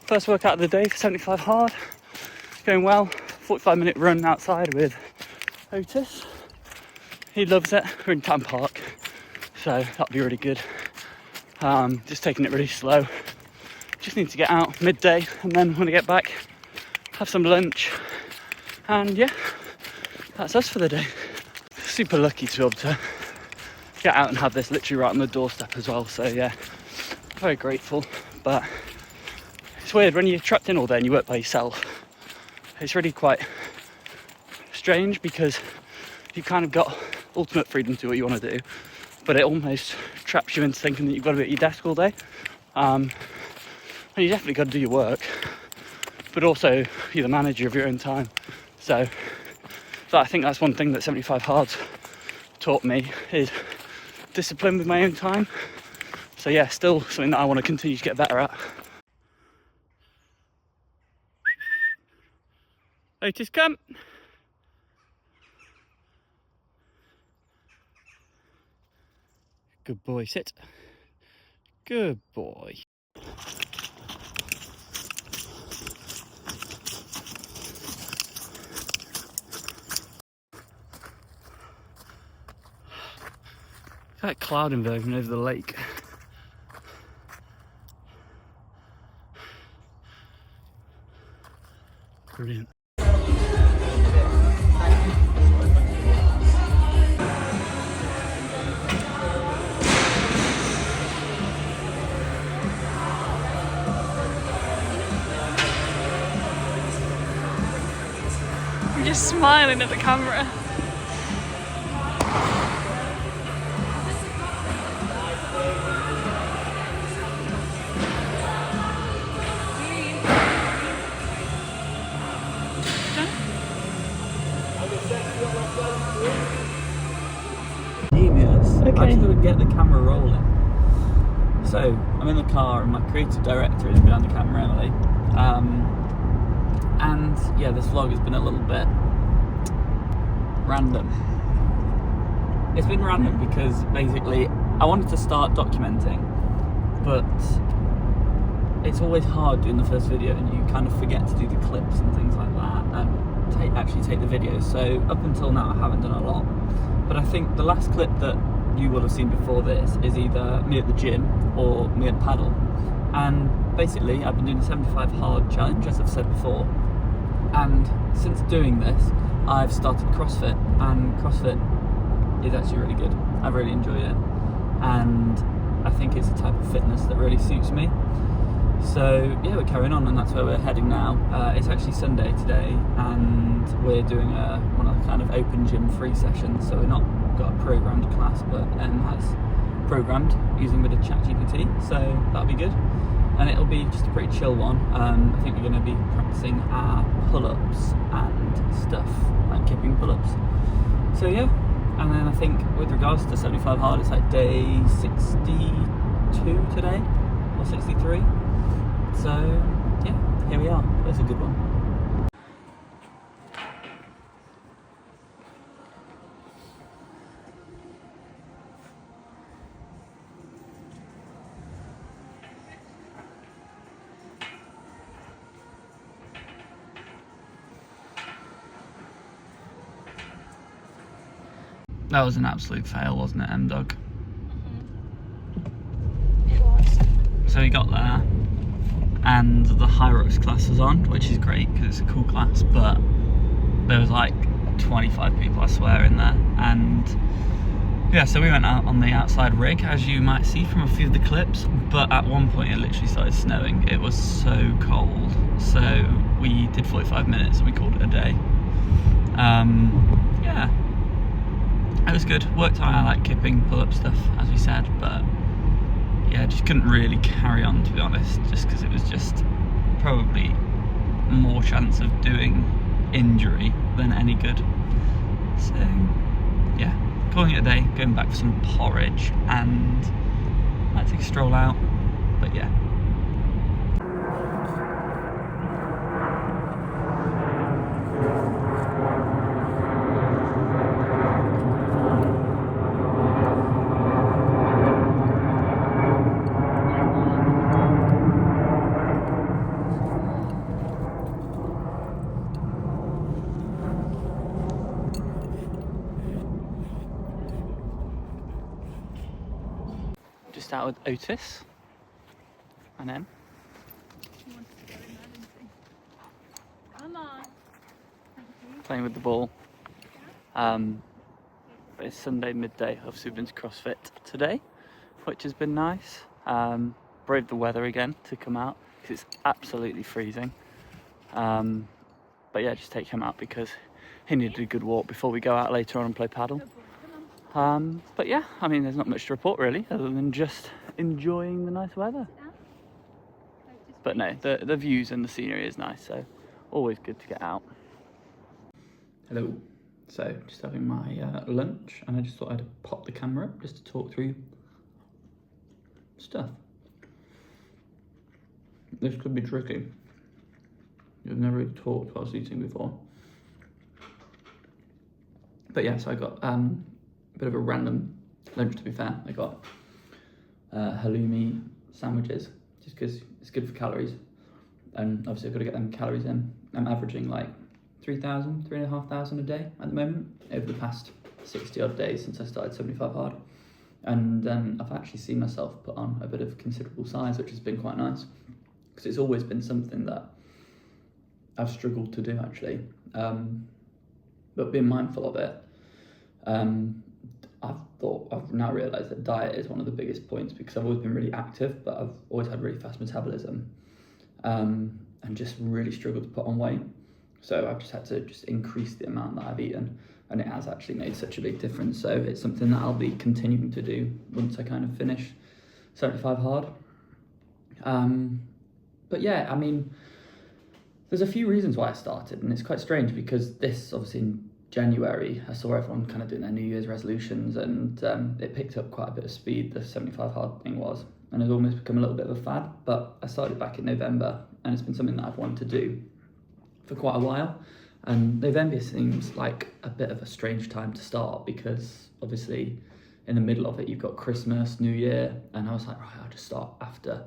First workout of the day for 75 hard. Going well. 45-minute run outside with Otis. He loves it. We're in Tam Park, so that'll be really good. Just taking it really slow. Just need to get out midday, and then when I get back, have some lunch. And yeah, that's us for the day. Super lucky to be able to get out and have this literally right on the doorstep as well. So yeah, very grateful. But it's weird when you're trapped in all day and you work by yourself. It's really quite strange because you kind of got ultimate freedom to do what you want to do, but it almost traps you into thinking that you've got to be at your desk all day. And you definitely got to do your work, but also you're the manager of your own time. So I think that's one thing that 75 Hard's taught me, is discipline with my own time. So yeah, still something that I want to continue to get better at. Otis, come. Good boy, sit. Good boy. That cloud inversion over the lake. Brilliant. I'm just smiling at the camera. Okay. I just got to get the camera rolling. So I'm in the car and my creative director is behind the camera, Emily. And yeah, this vlog has been a little bit random. It's been random because basically I wanted to start documenting, but it's always hard doing the first video and you kind of forget to do the clips and things like that and actually take the videos. So up until now I haven't done a lot, but I think the last clip that you will have seen before this is either me at the gym or me at Padel. And basically I've been doing the 75 hard challenge, as I've said before, and since doing this I've started CrossFit, and CrossFit is actually really good. I've really enjoyed it, and I think it's the type of fitness that really suits me. So yeah, we're carrying on, and that's where we're heading now. It's actually Sunday today, and we're doing one of the kind of open gym free sessions, so we're not got a programmed class, but Em has programmed using a bit of ChatGPT, so that'll be good. And it'll be just a pretty chill one. I think we're going to be practicing our pull-ups and stuff, like kipping pull-ups. So yeah, and then I think with regards to 75 hard, it's like day 62 today, or 63. So yeah, here we are. That's a good one. That was an absolute fail, wasn't it, M-Dog? It was. So we got there, and the high rocks class was on, which is great because it's a cool class, but there was like 25 people, I swear, in there. And yeah, so we went out on the outside rig, as you might see from a few of the clips, but at one point it literally started snowing. It was so cold. So we did 45 minutes and we called it a day. Yeah. It was good. Worked on our like kipping, pull-up stuff, as we said, but yeah, just couldn't really carry on, to be honest, just because it was just probably more chance of doing injury than any good. So yeah, calling it a day, going back for some porridge, and might take a stroll out, but yeah. just out with Otis and Em. She wants to go in there, didn't she? Come on. Thank you. Playing with the ball. But it's Sunday midday. Obviously we've been to CrossFit today, which has been nice. Braved the weather again to come out because it's absolutely freezing. But yeah, just take him out because he needed a good walk before we go out later on and play paddle. Good boy, come on. But yeah, I mean, there's not much to report really, other than just enjoying the nice weather. Sit down. Just But no, wait. the views and the scenery is nice, so always good to get out. Hello. So just having my lunch, and I just thought I'd pop the camera up just to talk through stuff. This could be tricky. I've never really talked whilst eating before. But yeah, so I got a bit of a random lunch, to be fair. I got halloumi sandwiches, just because it's good for calories. And obviously I've got to get them calories in. I'm averaging like 3,500 a day at the moment, over the past 60 odd days since I started 75 hard. And I've actually seen myself put on a bit of considerable size, which has been quite nice, because it's always been something that I've struggled to do actually. But being mindful of it, I've now realised that diet is one of the biggest points, because I've always been really active, but I've always had really fast metabolism, and just really struggled to put on weight. So I've just had to increase the amount that I've eaten, and it has actually made such a big difference. So it's something that I'll be continuing to do once I kind of finish 75 hard. But yeah, I mean, there's a few reasons why I started, and it's quite strange because this, obviously in January, I saw everyone kind of doing their New Year's resolutions, and it picked up quite a bit of speed, the 75 hard thing was, and it's almost become a little bit of a fad. But I started back in November, and it's been something that I've wanted to do for quite a while. And November seems like a bit of a strange time to start, because obviously in the middle of it you've got Christmas, New Year, and I was like, right, I'll just start after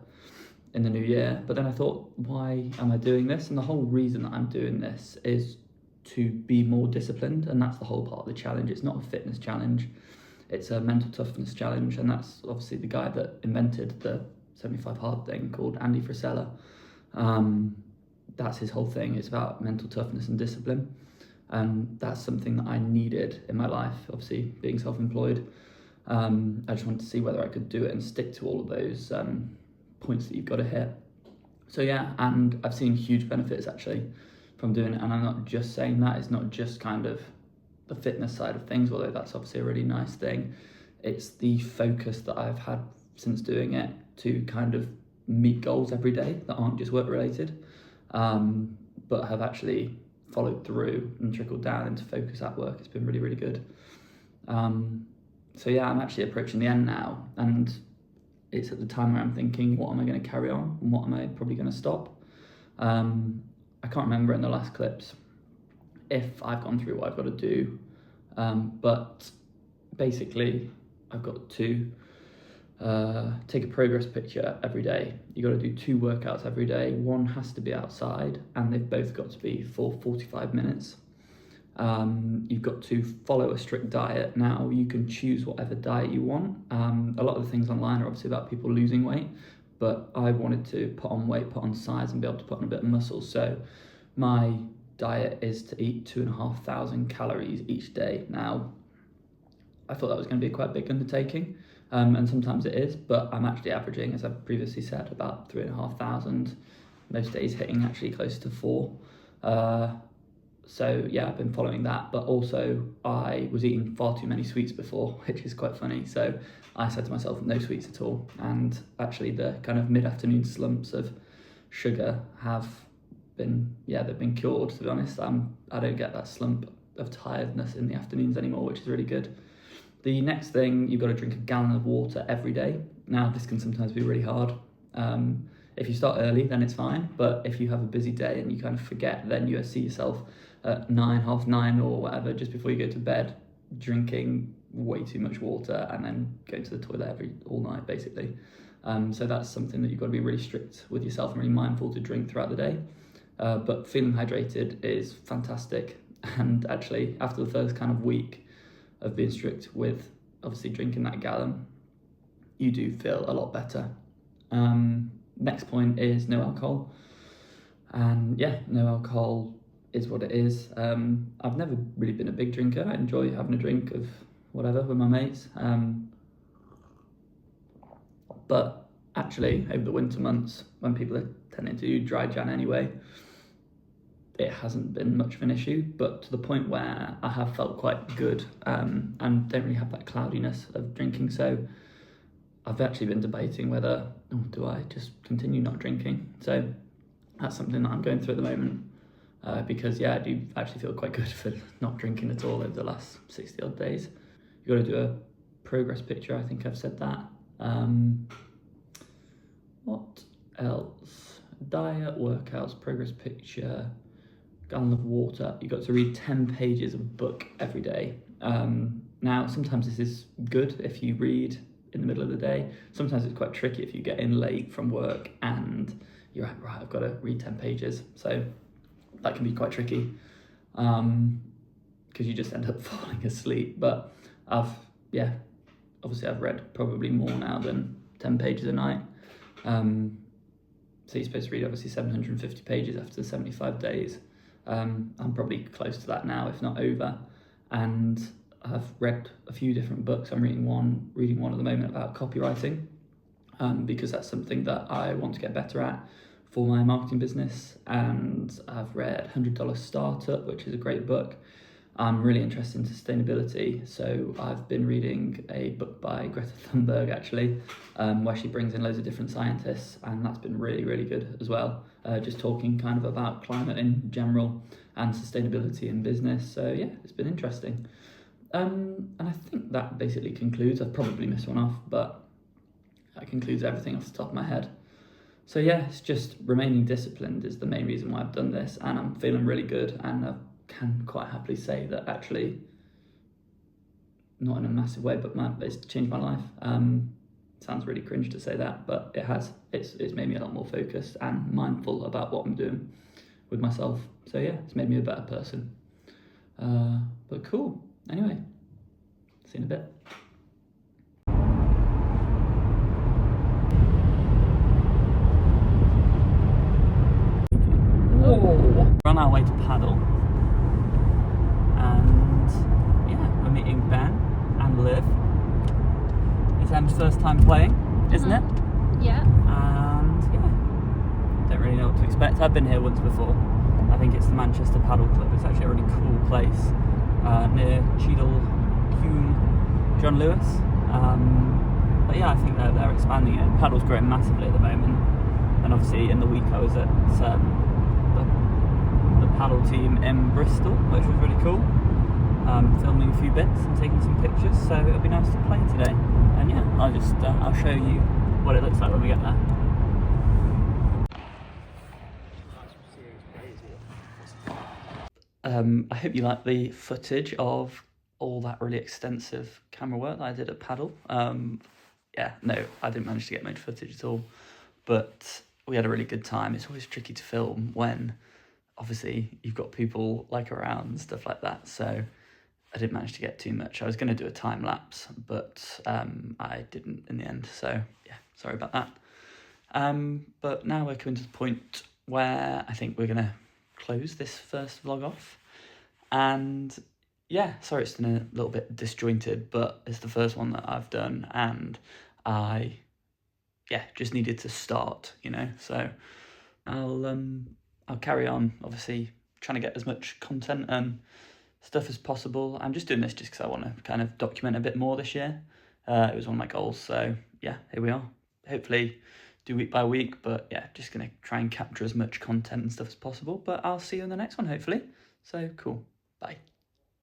in the new year. But then I thought, why am I doing this? And the whole reason that I'm doing this is to be more disciplined, and that's the whole part of the challenge. It's not a fitness challenge, it's a mental toughness challenge, and that's obviously the guy that invented the 75 hard thing, called Andy Frisella. That's his whole thing. It's about mental toughness and discipline, and that's something that I needed in my life, obviously being self-employed. I just wanted to see whether I could do it and stick to all of those points that you've got to hit. So yeah, and I've seen huge benefits actually from doing it, and I'm not just saying that. It's not just kind of the fitness side of things, although that's obviously a really nice thing. It's the focus that I've had since doing it to kind of meet goals every day that aren't just work related, but have actually followed through and trickled down into focus at work. It's been really, really good. So yeah, I'm actually approaching the end now, and it's at the time where I'm thinking, what am I going to carry on and what am I probably going to stop? I can't remember in the last clips if I've gone through what I've got to do, but basically I've got to take a progress picture every day. You got to do 2 workouts every day. One has to be outside, and they've both got to be for 45 minutes. You've got to follow a strict diet. Now you can choose whatever diet you want. A lot of the things online are obviously about people losing weight, but I wanted to put on weight, put on size, and be able to put on a bit of muscle. So my diet is to eat 2,500 calories each day. Now I thought that was going to be quite a big undertaking, and sometimes it is, but I'm actually averaging, as I've previously said, about 3,500, most days hitting actually close to 4. So yeah, I've been following that, but also I was eating far too many sweets before, which is quite funny. So I said to myself, no sweets at all. And actually the kind of mid-afternoon slumps of sugar have been, yeah, they've been cured, to be honest. I don't get that slump of tiredness in the afternoons anymore, which is really good. The next thing, you've got to drink a gallon of water every day. Now, this can sometimes be really hard. If you start early, then it's fine. But if you have a busy day and you kind of forget, then you see yourself at 9, half 9 or whatever, just before you go to bed, drinking way too much water and then going to the toilet all night, basically. So that's something that you've got to be really strict with yourself and really mindful to drink throughout the day. But feeling hydrated is fantastic. And actually, after the first kind of week of being strict with obviously drinking that gallon, you do feel a lot better. Next point is no alcohol. And yeah, no alcohol is what it is. I've never really been a big drinker. I enjoy having a drink of whatever with my mates. But actually, over the winter months, when people are tending to do dry Jan anyway, it hasn't been much of an issue, but to the point where I have felt quite good and don't really have that cloudiness of drinking. So I've actually been debating whether, do I just continue not drinking? So that's something that I'm going through at the moment because, yeah, I do actually feel quite good for not drinking at all over the last 60 odd days. You've got to do a progress picture, I think I've said that. What else? Diet, workouts, progress picture, gallon of water. You've got to read 10 pages of a book every day. Now, sometimes this is good if you read in the middle of the day. Sometimes it's quite tricky if you get in late from work and you're like, right, I've got to read 10 pages. So that can be quite tricky because you just end up falling asleep. But obviously I've read probably more now than 10 pages a night. So you're supposed to read obviously 750 pages after 75 days. I'm probably close to that now, if not over. And I've read a few different books. I'm reading one at the moment about copywriting because that's something that I want to get better at for my marketing business. And I've read $100 Startup, which is a great book. I'm really interested in sustainability, so I've been reading a book by Greta Thunberg actually, where she brings in loads of different scientists, and that's been really, really good as well. Just talking kind of about climate in general and sustainability in business. So yeah, it's been interesting. And I think that basically concludes. I've probably missed one off, but that concludes everything off the top of my head. So yeah, it's just remaining disciplined is the main reason why I've done this, and I'm feeling really good, and I can quite happily say that actually, not in a massive way, but it's changed my life. Sounds really cringe to say that, but it has. It's made me a lot more focused and mindful about what I'm doing with myself. So yeah, it's made me a better person. But cool. Anyway, see you in a bit. We're on our way to Padel, and yeah, we're meeting Ben and Liv. It's Em's first time playing, isn't it? Yeah. And yeah, don't really know what to expect. I've been here once before. I think it's the Manchester Padel Club. It's actually a really cool place near Cheadle, Hume, John Lewis. But yeah, I think they're expanding it. Padel's growing massively at the moment, and obviously in the week I was at the paddle team in Bristol, which was really cool. Filming a few bits and taking some pictures, so it'll be nice to play today. And yeah, I'll show you what it looks like when we get there. I hope you like the footage of all that really extensive camera work that I did at Padel. Yeah, no, I didn't manage to get much footage at all, but we had a really good time. It's always tricky to film when obviously you've got people like around and stuff like that, so I didn't manage to get too much. I was going to do a time lapse, but I didn't in the end, so yeah, sorry about that. But now we're coming to the point where I think we're going to close this first vlog off. And yeah, sorry it's been a little bit disjointed, but it's the first one that I've done, and I just needed to start, you know. So I'll carry on, obviously trying to get as much content and stuff as possible. I'm just doing this just because I want to kind of document a bit more this year. It was one of my goals, so yeah, here we are. Hopefully do week by week, but yeah, just gonna try and capture as much content and stuff as possible. But I'll see you in the next one, hopefully. So cool, bye.